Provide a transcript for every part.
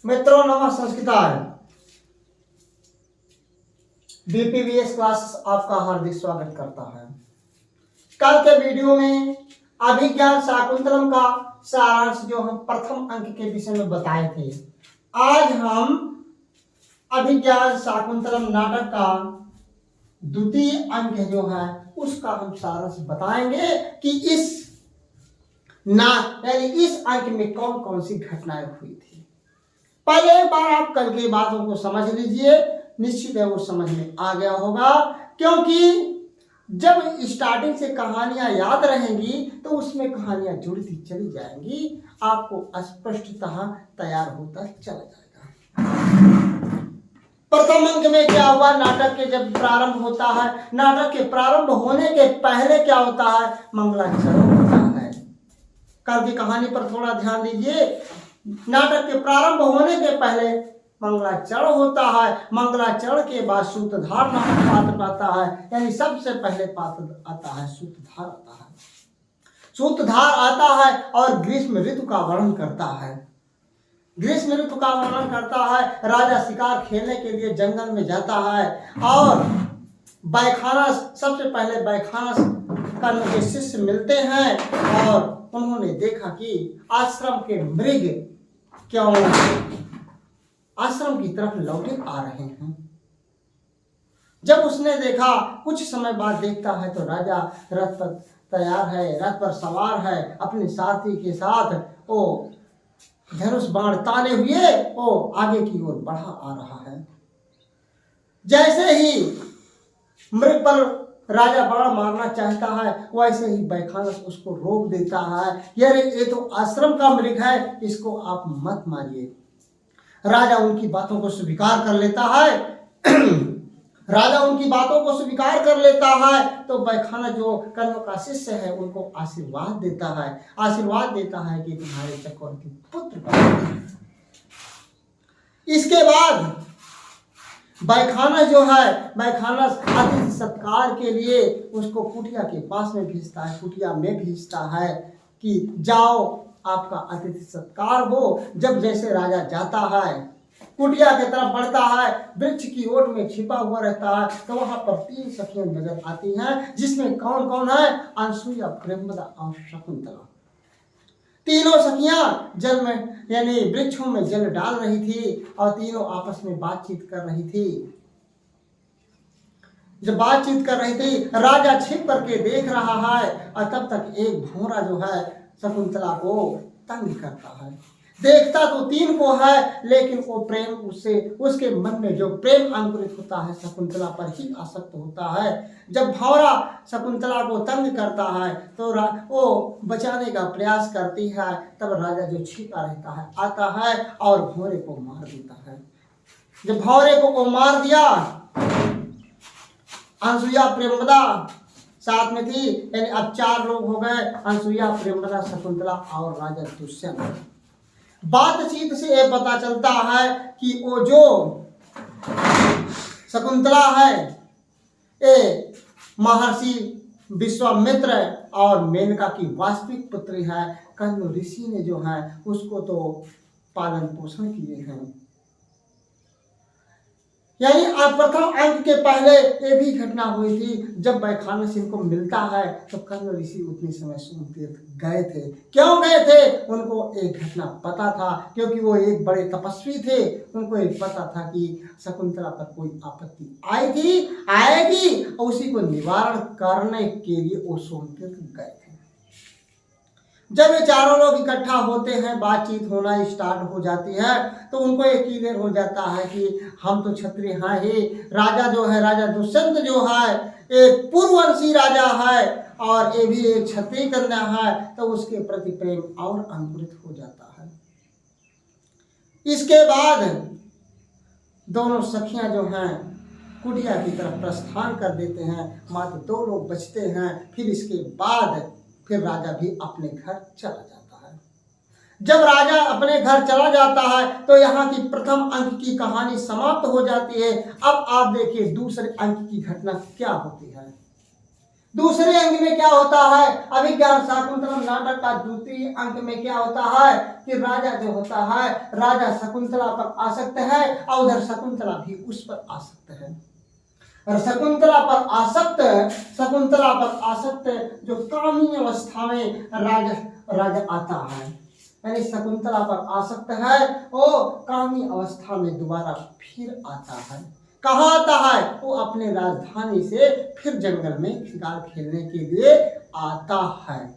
मित्रों नमः संस्कृताय बीपीवीएस क्लासेस आपका हार्दिक स्वागत करता है। कल के वीडियो में अभिज्ञान शाकुंतलम का सारांश जो हम प्रथम अंक के विषय में बताए थे, आज हम अभिज्ञान शाकुंतलम नाटक का द्वितीय अंक जो है उसका हम सारांश बताएंगे कि इस अंक में कौन कौन सी घटनाएं हुई थी। पहले एक बार आप कल की बातों को समझ लीजिए, निश्चित है वो समझ में आ गया होगा, क्योंकि जब स्टार्टिंग से कहानियां याद रहेंगी तो उसमें कहानियां जुड़ती चली जाएंगी, आपको स्पष्टतः तैयार होता चला जाएगा। प्रथम अंक में क्या हुआ, नाटक के जब प्रारंभ होता है, नाटक के प्रारंभ होने के पहले क्या होता है, मंगलाचरण होता है। कल की कहानी पर थोड़ा ध्यान दीजिए। नाटक के प्रारंभ होने के पहले मंगलाचरण होता है, मंगलाचरण के बाद सूत्रधार नामक पात्र आता है, यानी सबसे पहले पात्र आता है सूत्रधार आता है। सूत्रधार आता है और ग्रीष्म ऋतु का वर्णन करता है। ग्रीष्म ऋतु का वर्णन करता है, राजा शिकार खेलने के लिए जंगल में जाता है और बैखानस, सबसे पहले बैखानस कर्ण के शिष्य मिलते हैं और उन्होंने देखा कि आश्रम के मृग क्यों आश्रम की तरफ लौटे आ रहे हैं। जब उसने देखा, कुछ समय बाद देखता है तो राजा रथ पर तैयार है, रथ पर सवार है, अपने साथी के साथ वो धनुष बाण ताने हुए वो आगे की ओर बढ़ा आ रहा है। जैसे ही मृग पर राजा बाण मारना चाहता है, वैसे ही बैखानस उसको रोक देता है, ये तो आश्रम का मृग है, इसको आप मत मारिए। राजा उनकी बातों को स्वीकार कर लेता है राजा उनकी बातों को स्वीकार कर लेता है तो बैखानस जो कर्ण का शिष्य है उनको आशीर्वाद देता है कि तुम्हारे चक्रवर्ती पुत्र। इसके बाद बैखानस जो है, बैखानस अतिथि सत्कार के लिए उसको कुटिया के पास में भेजता है, कुटिया में भेजता है कि जाओ आपका अतिथि सत्कार हो। जब जैसे राजा जाता है, कुटिया की तरफ बढ़ता है, वृक्ष की ओट में छिपा हुआ रहता है तो वहां पर 3 सखियां नजर आती हैं, जिसमें कौन कौन है, अनसुईया, प्रेमदा और शकुंतला। तीनों सखियां जल में यानी वृक्षों में जल डाल रही थी और तीनों आपस में बातचीत कर रही थी। जब बातचीत कर रही थी, राजा छिप करके देख रहा है और तब तक एक भौरा जो है शकुंतला को तंग करता है। देखता तो 3 को है, लेकिन वो प्रेम उसके मन में जो प्रेम अंकुरित होता है शकुंतला पर ही आसक्त होता है। जब भौरा शकुंतला को तंग करता है तो वो बचाने का प्रयास करती है, तब राजा जो छिपा रहता है आता है और भौरे को मार देता है। जब भौरे को वो मार दिया, अनसुईया प्रेमदा साथ में थी, यानी अब 4 लोग हो गए, अनसुईया, प्रेमदा, शकुंतला और राजा दुष्यंत। बातचीत से ये पता चलता है कि वो जो शकुंतला है ये महर्षि विश्वामित्र और मेनका की वास्तविक पुत्री है। कर्ण ऋषि ने जो है उसको तो पालन पोषण किए हैं। यानी प्रथम अंक के पहले ये भी घटना हुई थी, जब बैखानस इनको मिलता है तो कर्ण ऋषि उतने समय सोमतीर्थ गए थे। क्यों गए थे, उनको एक घटना पता था, क्योंकि वो एक बड़े तपस्वी थे। उनको एक पता था कि शकुंतला पर कोई आपत्ति आएगी और उसी को निवारण करने के लिए वो सोमतीर्थ गए थे। जब ये चारों लोग इकट्ठा होते हैं, बातचीत होना स्टार्ट हो जाती है तो उनको ये क्लियर हो जाता है कि हम तो क्षत्रिय हैं ही। राजा जो है, राजा दुष्यंत जो है एक पूर्ववंशी राजा है और ये भी एक क्षत्रिय कन्या है, तो उसके प्रति प्रेम और अंकुरित हो जाता है। इसके बाद दोनों सखियां जो हैं कुटिया की तरफ प्रस्थान कर देते हैं, मात्र 2 लोग बचते हैं। फिर इसके बाद फिर राजा भी अपने घर चला जाता है। जब राजा अपने घर चला जाता है तो यहाँ की प्रथम अंक की कहानी समाप्त हो जाती है। अब आप देखिए दूसरे अंक की घटना क्या होती है। दूसरे अंक में क्या होता है, अभिज्ञान शाकुंतलम नाटक का द्वितीय अंक में क्या होता है कि राजा जो होता है, राजा शकुंतला पर आसक्त है और उधर शकुंतला भी उस पर आसक्त है। और शकुंतला पर आसक्त जो कामी अवस्था में राजा आता है, यानी शकुंतला पर आसक्त है वो कामी अवस्था में दोबारा फिर आता है। कहाँ आता है, वो अपने राजधानी से फिर जंगल में शिकार खेलने के लिए आता है।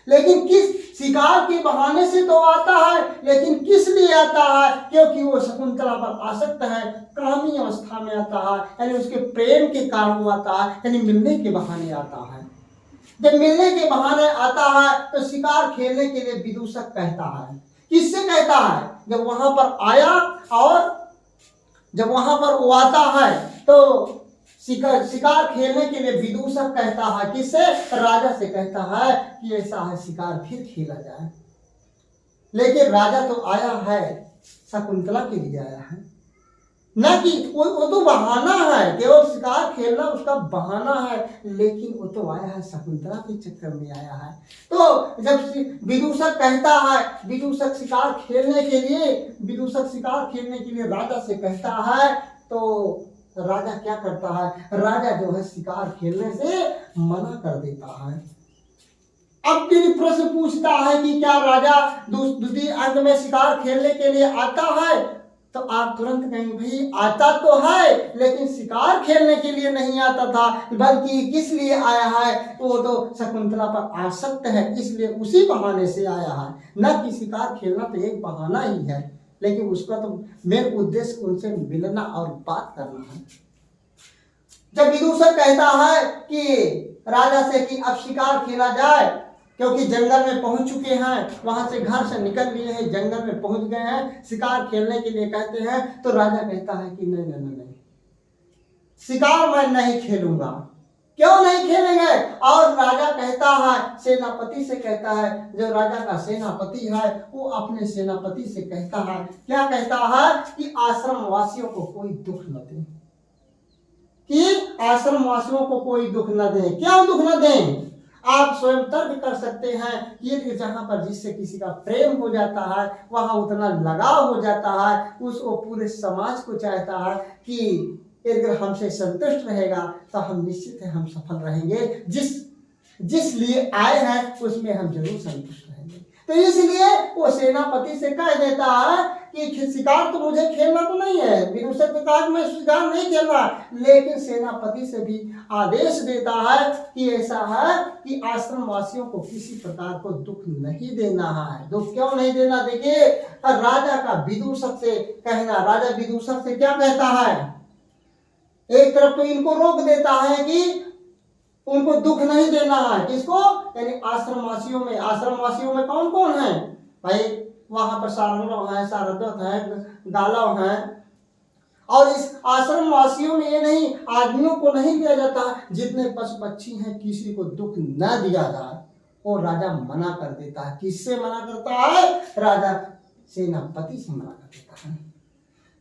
लेकिन किस शिकार के बहाने से तो आता है, लेकिन किस लिए आता है, क्योंकि वो शकुंतला पर आसक्त है, कामी अवस्था में आता है, यानी उसके प्रेम के कारण वो आता है, यानी मिलने के बहाने आता है। जब मिलने के बहाने आता है तो शिकार खेलने के लिए विदूषक कहता है। किससे कहता है, जब वहां पर आया और जब वहां पर वो आता है तो शिकार खेलने के लिए विदूषक कहता है। किससे, राजा से कहता है कि ऐसा है शिकार फिर खेला जाए। लेकिन राजा तो आया है शकुंतला के लिए आया है, ना कि वो तो बहाना है, केवल शिकार खेलना उसका बहाना है, लेकिन वो तो आया है शकुंतला के चक्कर में आया है। तो जब विदूषक कहता है, विदूषक शिकार खेलने के लिए राजा से कहता है, तो राजा क्या करता है, राजा जो है शिकार खेलने से मना कर देता है। अब फिर प्रश्न पूछता है कि क्या राजा द्वितीय अंक में शिकार खेलने के लिए आता है, तो आप तुरंत कहेंगे भाई आता तो है, लेकिन शिकार खेलने के लिए नहीं आता था, बल्कि किस लिए आया है, वो तो शकुंतला पर आसक्त है, इसलिए उसी बहाने से आया है। न कि शिकार खेलना तो एक बहाना ही है, लेकिन उसका तो मेन उद्देश्य उनसे मिलना और बात करना है। जब विदूषक कहता है कि राजा से कि अब शिकार खेला जाए, क्योंकि जंगल में पहुंच चुके हैं, वहां से घर से निकल लिए हैं, जंगल में पहुंच गए हैं, शिकार खेलने के लिए कहते हैं, तो राजा कहता है कि नहीं नहीं नहीं, शिकार मैं नहीं खेलूंगा। क्यों नहीं खेलेंगे, और राजा कहता है सेनापति से कहता है, जो राजा का सेनापति है वो अपने सेनापति से कहता है, क्या कहता है कि आश्रम वासियों को कोई दुख न दे, कि आश्रम वासियों को कोई दुख न दे। क्यों दुख न दें, आप स्वयं तर्क कर सकते हैं कि जहां पर जिससे किसी का प्रेम हो जाता है, वहां उतना लगाव हो जाता है, वो पूरे समाज को चाहता है कि अगर हमसे संतुष्ट रहेगा तो हम निश्चित है हम सफल रहेंगे, जिस लिए आए हैं उसमें हम जरूर संतुष्ट रहेंगे। तो इसलिए वो सेनापति से कह देता है कि शिकार तो मुझे खेलना तो नहीं है, विदूषक ने कहा मैं शिकार नहीं खेलना, लेकिन सेनापति से भी आदेश देता है कि ऐसा है कि आश्रम वासियों को किसी प्रकार को दुख नहीं देना है। दुख क्यों नहीं देना, देखिए राजा का विदूषक से कहना, राजा विदूषक से क्या कहता है, एक तरफ तो इनको रोक देता है कि उनको दुख नहीं देना है, किसको, यानी आश्रमवासियों में कौन कौन है भाई, वहां पर सारंगव है, सारद्वत है, गालव है, और इस आश्रम वासियों में ये नहीं, आदमियों को नहीं दिया जाता, जितने पशु पक्षी हैं किसी को दुख न दिया जाए, और राजा मना कर देता है। किससे मना करता है, राजा सेनापति से मना कर देता है।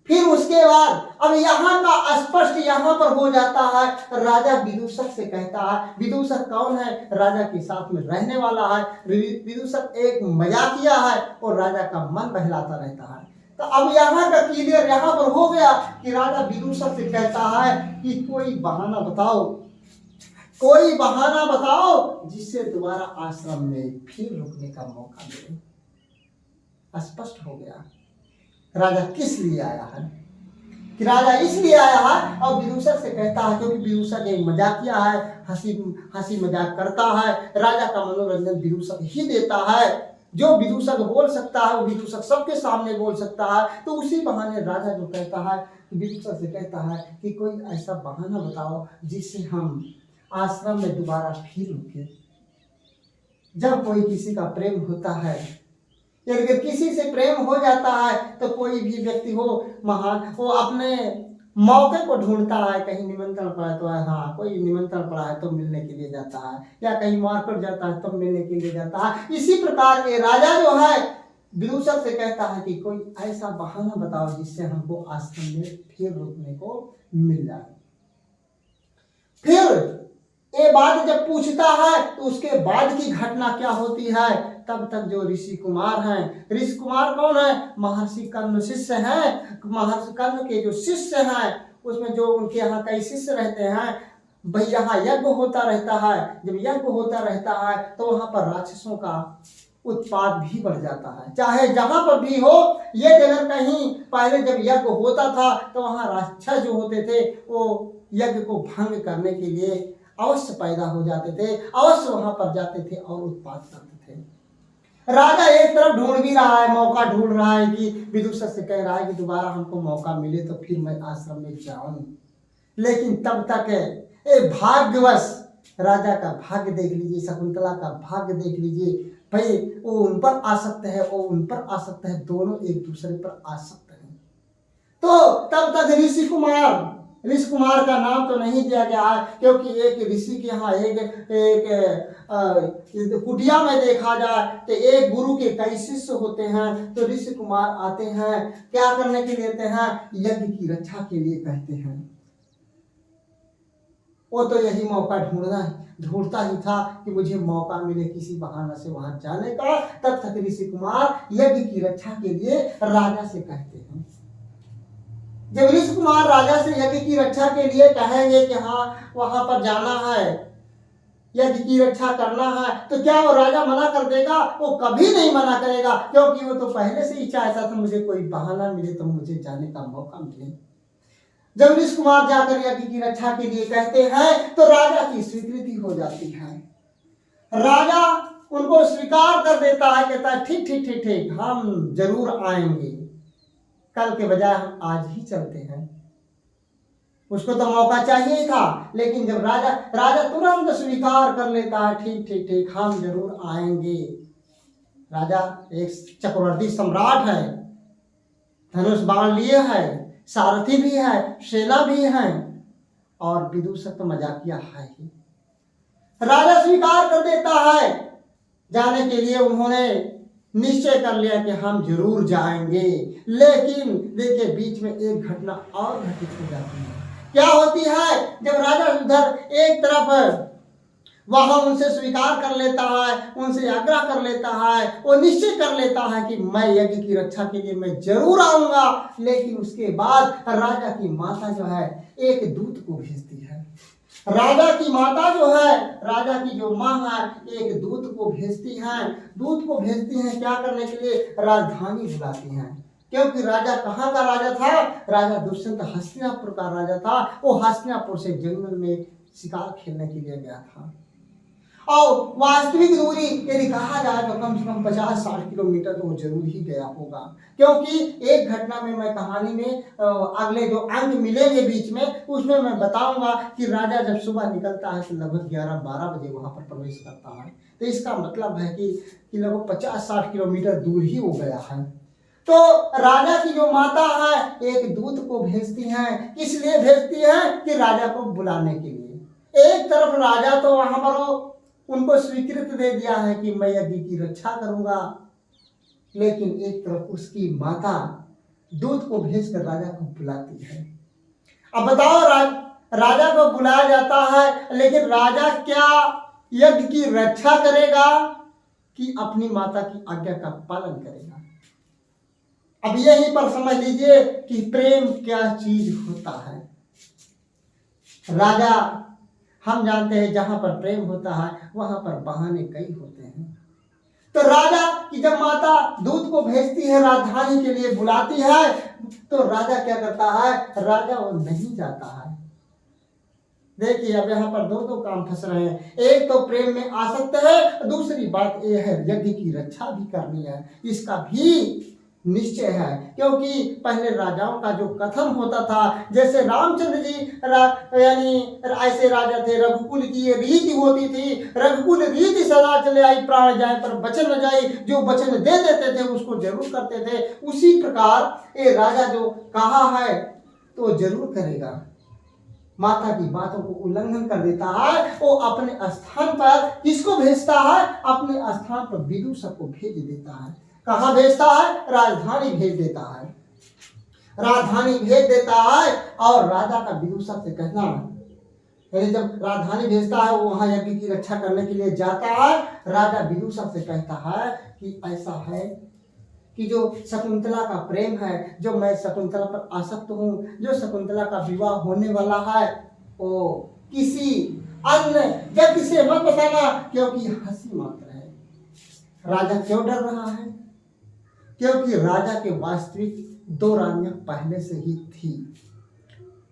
फिर उसके बाद अब यहाँ का स्पष्ट यहाँ पर हो जाता है, राजा विदूषक से कहता है, विदूषक कौन है, राजा के साथ में रहने वाला है, विदूषक एक मजाकिया है और राजा का मन बहलाता रहता है। तो अब यहाँ का क्लियर यहाँ पर हो गया कि राजा विदूषक से कहता है कि कोई बहाना बताओ जिससे दोबारा आश्रम में फिर रुकने का मौका मिले। स्पष्ट हो गया राजा किस लिए आया है, कि राजा इसलिए आया है, और विदूषक से कहता है क्योंकि विदूषक एक मजाकिया है, हंसी मजाक करता है, राजा का मनोरंजन विदूषक ही देता है, जो विदूषक बोल सकता है वो विदूषक सबके सामने बोल सकता है। तो उसी बहाने राजा जो कहता है, विदूषक से कहता है कि कोई ऐसा बहाना बताओ जिससे हम आश्रम में दोबारा फिर रुके। जब कोई किसी का प्रेम होता है, अगर किसी से प्रेम हो जाता है तो कोई भी व्यक्ति हो महान, वो अपने मौके को ढूंढता है, कहीं निमंत्रण पड़ा है तो हाँ कोई निमंत्रण पड़ा है तो मिलने के लिए जाता है, या कहीं मार्केट जाता है तो मिलने के लिए जाता है। इसी प्रकार ये राजा जो है विदूषक से कहता है कि कोई ऐसा बहाना बताओ जिससे हमको आश्रम में फिर रुकने को मिल जाए। फिर ये बात जब पूछता है तो उसके बाद की घटना क्या होती है, तब तक जो ऋषि कुमार हैं, ऋषि कुमार कौन है, महर्षि कर्ण शिष्य हैं, महर्षि कर्ण के जो शिष्य हैं उसमें जो उनके यहाँ कई शिष्य रहते हैं, भाई यहाँ यज्ञ होता रहता है। जब यज्ञ होता रहता है तो वहां पर राक्षसों का उत्पाद भी बढ़ जाता है। चाहे जहां पर भी हो, ये अगर कहीं पहले जब यज्ञ होता था तो वहां राक्षस जो होते थे वो यज्ञ को भंग करने के लिए अवश्य पैदा हो जाते थे, अवश्य वहां पर जाते थे और उत्पाद करते थे। राजा एक तरफ ढूंढ भी रहा है, मौका ढूंढ रहा है कि विदुषी से कह रहा है कि दोबारा हमको मौका मिले तो फिर मैं आश्रम में जाऊं, लेकिन तब तक ये भाग्यवश राजा का भाग्य देख लीजिए, शकुंतला का भाग्य देख लीजिए, भाई वो उन पर आसक्त है, वो उन पर आसक्त है, दोनों एक दूसरे पर आसक्त हैं। तो तब तक ऋषि कुमार का नाम तो नहीं दिया गया है, क्योंकि एक ऋषि के यहाँ एक कुटिया में देखा जाए तो एक गुरु के कई शिष्य होते हैं। तो ऋषि कुमार आते हैं, क्या करने के लिए आते हैं, यज्ञ की रक्षा के लिए कहते हैं। वो तो यही मौका ढूंढता ही था कि मुझे मौका मिले किसी बहाना से वहां जाने का। तब तक ऋषि कुमार यज्ञ की रक्षा के लिए राजा से कहते हैं। जब ऋषि कुमार राजा से यज्ञ की रक्षा के लिए कहेंगे कि हाँ वहां पर जाना है, यज्ञ की रक्षा करना है, तो क्या वो राजा मना कर देगा? वो कभी नहीं मना करेगा, क्योंकि वो तो पहले से ही चाहता था मुझे कोई बहाना मिले तो मुझे जाने का मौका मिले। जब ऋषि कुमार जाकर यज्ञ की रक्षा के लिए कहते हैं तो राजा की स्वीकृति हो जाती है। राजा उनको स्वीकार कर देता है, कहता है ठीक ठीक ठीक ठीक, हम जरूर आएंगे, कल के बजाय हम आज ही चलते हैं। उसको तो मौका चाहिए था, लेकिन जब राजा तुरंत स्वीकार कर लेता है, ठीक ठीक ठीक, हम जरूर आएंगे। राजा एक चक्रवर्ती सम्राट है, धनुष बाण लिए है, सारथी भी है, सेना भी है, और विदूषक तो मजाकिया है ही। राजा स्वीकार कर देता है जाने के लिए। उन्होंने निश्चय कर लिया कि हम जरूर जाएंगे, लेकिन देखिए बीच में एक घटना और घटित हो जाती है। क्या होती है, जब राजा उधर एक तरफ वहां उनसे स्वीकार कर लेता है, उनसे आग्रह कर लेता है, वो निश्चय कर लेता है कि मैं यज्ञ की रक्षा के लिए मैं जरूर आऊंगा, लेकिन उसके बाद राजा की माता जो है एक दूत को भेजती है। राजा की माता जो है, राजा की जो माँ है, एक दूत को भेजती हैं क्या करने के लिए, राजधानी बुलाती हैं। क्योंकि राजा कहाँ का राजा था, राजा दुष्यंत हस्तिनापुर का राजा था। वो हस्तिनापुर से जंगल में शिकार खेलने के लिए गया था, और वास्तविक दूरी यदि कहा जाए तो कम से कम 50-60 किलोमीटर तो वो जरूर ही गया होगा। क्योंकि एक घटना में मैं कहानी में अगले जो अंग मिलेंगे बीच में, उसमें मैं बताऊंगा कि राजा जब सुबह निकलता है तो लगभग 11-12 बजे वहां पर प्रवेश करता है। तो इसका मतलब है कि लगभग 50-60 किलोमीटर दूर ही वो गया है। तो राजा की जो माता है एक दूत को भेजती हैं, किस लिए भेजती हैं कि राजा को बुलाने के लिए। एक तरफ राजा तो वहां पर उनको स्वीकृत दे दिया है कि मैं यज्ञ की रक्षा करूंगा, लेकिन एक तरफ उसकी माता दूत को भेजकर राजा को बुलाती है। अब बताओ, राजा को बुलाया जाता है, लेकिन राजा क्या यज्ञ की रक्षा करेगा कि अपनी माता की आज्ञा का पालन करेगा? अब यहीं पर समझ लीजिए कि प्रेम क्या चीज होता है। राजा, हम जानते हैं जहां पर प्रेम होता है वहां पर बहाने कई होते हैं। तो राजा की जब माता दूत को भेजती है, राजधानी के लिए बुलाती है, तो राजा क्या करता है, राजा वो नहीं जाता है। देखिए अब यहाँ पर दो काम फंस रहे हैं। एक तो प्रेम में आसक्त है, दूसरी बात यह है यज्ञ की रक्षा भी करनी है, इसका भी निश्चय है। क्योंकि पहले राजाओं का जो कथन होता था, जैसे रामचंद्र जी यानी ऐसे राजा थे, रघुकुल की ये रीति होती थी, रघुकुल रीति सदा चले आई, प्राण जाए पर वचन न जाए, जो वचन दे देते थे उसको जरूर करते थे। उसी प्रकार ये राजा जो कहा है तो जरूर करेगा, माता की बातों को उल्लंघन कर देता है। वो अपने स्थान पर किसको भेजता है, अपने स्थान पर विदूषक को भेज देता है। कहाँ भेजता है, राजधानी भेज देता है। राजधानी भेज देता है और राजा का विदूषक से कहना, यानी जब राजधानी भेजता है वो वहां यज्ञ की रक्षा करने के लिए जाता है, राजा विदूषक से कहता है कि ऐसा है कि जो शकुंतला का प्रेम है, जो मैं शकुंतला पर आसक्त हूँ, जो शकुंतला का विवाह होने वाला है, वो किसी अन्य व्यक्ति से मत बताना, क्योंकि हंसी मात्र है। राजा क्यों डर रहा है? क्योंकि राजा के वास्तविक 2 रानियां पहले से ही थी।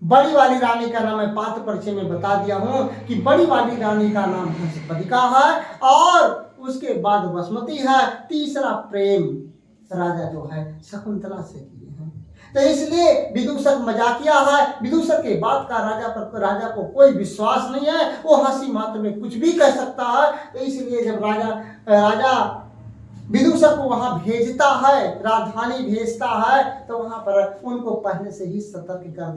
बड़ी वाली रानी का नाम मैं पात्र परिचय में बता दिया हूं कि बड़ी वाली रानी का नाम हंसपदिका है और उसके बाद बसमती है। तीसरा प्रेम राजा जो है शकुंतला से किए हैं। तो इसलिए विदूषक मजाकिया है। विदूषक के बात का राजा को कोई विश्वास नहीं है, वो हंसी मात्र में कुछ भी कह सकता है। तो इसलिए जब राजा विदूषक को वहां भेजता है, राजधानी भेजता है, तो वहां पर उनको पहले से ही सतर्क कर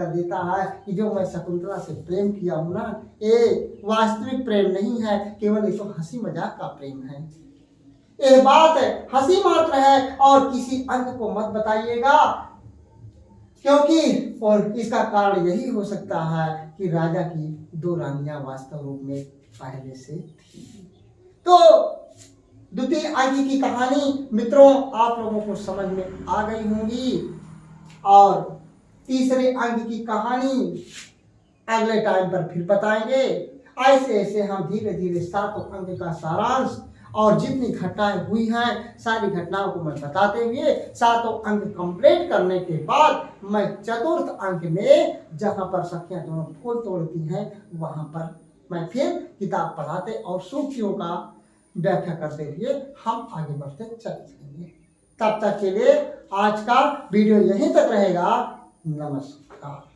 देता है कि जो मैं शकुंतला से प्रेम किया हूं ना, ये वास्तविक प्रेम नहीं है, केवल ये तो हंसी मजाक का प्रेम है। ये बात हंसी मात्र है और किसी अन्य को मत बताइएगा, क्योंकि और इसका कारण यही हो सकता है कि राजा की 2 रानियां वास्तव रूप में पहले से थी। तो द्वितीय अंक की कहानी मित्रों आप लोगों को समझ में आ गई होंगी, और तीसरे अंक की कहानी अगले टाइम पर फिर बताएंगे। ऐसे ऐसे हम धीरे धीरे 7 अंक का सारांश और जितनी घटनाएं हुई हैं सारी घटनाओं को मैं बताते हुए 7 अंक कंप्लीट करने के बाद मैं चतुर्थ अंक में जहां पर सखियां दोनों फूल तोड़ती हैं वहां पर मैं फिर किताब पढ़ाते और सूक्तियों का व्याख्या करते हुए हम आगे बढ़ते चले जाएंगे। तब तक के लिए आज का वीडियो यहीं तक रहेगा। नमस्कार।